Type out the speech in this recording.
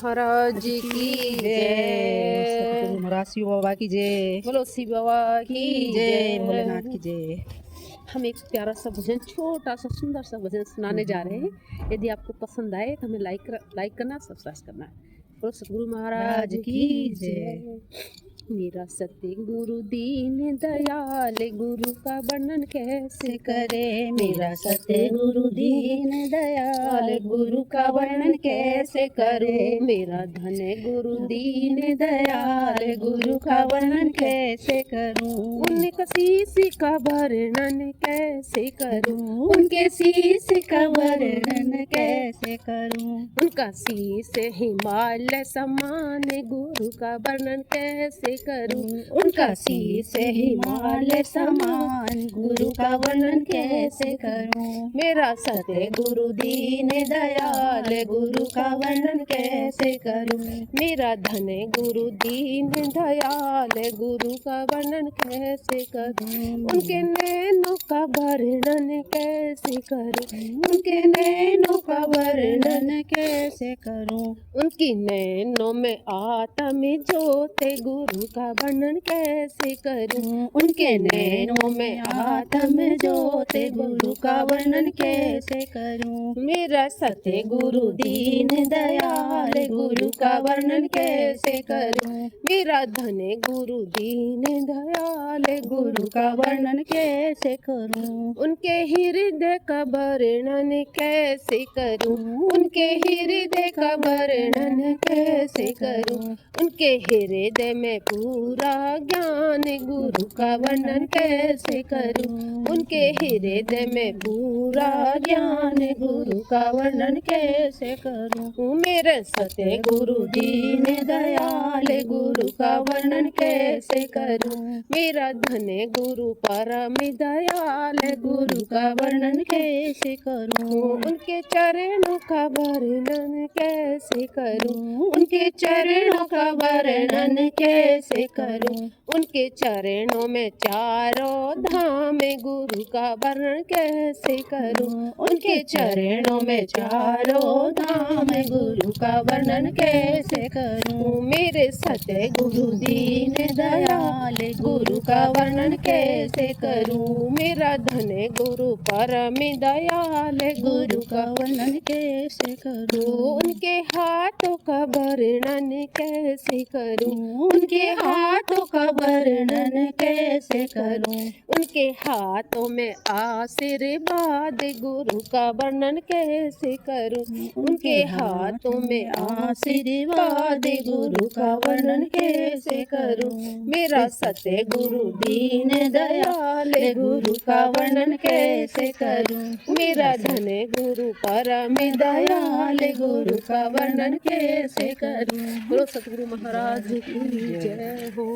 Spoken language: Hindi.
महाराज की जय सतगुरु जय। महाराज शिव बाबा की जय बोलो शिव बाबा की जय भोलेनाथ की जय। हम एक प्यारा सा भजन, छोटा सा सुंदर सा भजन सुनाने जा रहे हैं। यदि आपको पसंद आए तो हमें लाइक करना, सब्सक्राइब करना। बोलो सतगुरु महाराज की जय। मेरा सतगुरु दीन दयाल, गुरु का वर्णन कैसे करे। मेरा सतगुरु दीन दयाल, गुरु का वर्णन कैसे करूं। मेरा धन गुरु दीन दयाल, गुरु का वर्णन कैसे करूं। उनका शीश का वर्णन कैसे करूं। उनके शीश का वर्णन कैसे करूं। उनका शीश हिमालय समान, गुरु का वर्णन कैसे करूं। उनका शीश हिमालय समान, गुरु का वर्णन कैसे करूं। मेरा सतगुरु दीन दयाल, गुरु का वर्णन कैसे करूं। मेरा धन गुरु दीन दयाल, गुरु का वर्णन कैसे करूं। उनके नैनों का वर्णन कैसे करूं। उनके नैनों का वर्णन कैसे करूं। उनकी नैनों में आत्म ज्योत, गुरु का वर्णन कैसे करूं। उनके नैनों में आत्म ज्योत, गुरु का वर्णन कैसे करूं। मेरा सतगुरु दीन दयाल, गुरु का वर्णन कैसे करूं। मेरा धन गुरु दीन दयाल, गुरु का वर्णन कैसे करूं। उनके हृदय का वर्णन कैसे करूं। उनके हृदय का वर्णन कैसे करूं। उनके हृदय में पूरा ज्ञान, गुरु का वर्णन कैसे करूं। उनके हृदय में पूरा ज्ञान, गुरु का वर्णन कैसे करूं। मेरे सतगुरु दीन दयाल, गुरु का वर्णन कैसे करूं। मेरा धन गुरु परम दयाल, गुरु का वर्णन कैसे करूं। उनके चरणों का वर्णन कैसे करूं। उनके चरणों का वर्णन कैसे करूं। उनके चरणों में चारों धाम, गुरु का वर्णन कैसे करूं। उनके चरणों में चारों धाम, गुरु का वर्णन कैसे करूं। मेरे सतगुरु दीन दयाल, गुरु का वर्णन कैसे करूं। मेरा धन गुरु परम दयाल, गुरु का वर्णन कैसे करूं। उनके हाथों का वर्णन कैसे करूं। उनके हाथों का वर्णन कैसे करूं। उनके हाथों में आशीर्वाद, गुरु का वर्णन कैसे करूं। उनके हाथों में आशीर्वाद, गुरु का वर्णन कैसे करूं। मेरा सतगुरु दीन दयाल, गुरु का वर्णन कैसे करूं। मेरा धन गुरु परम दयाल, गुरु का वर्णन कैसे करूं। बोलो सतगुरु महाराज की जय हो।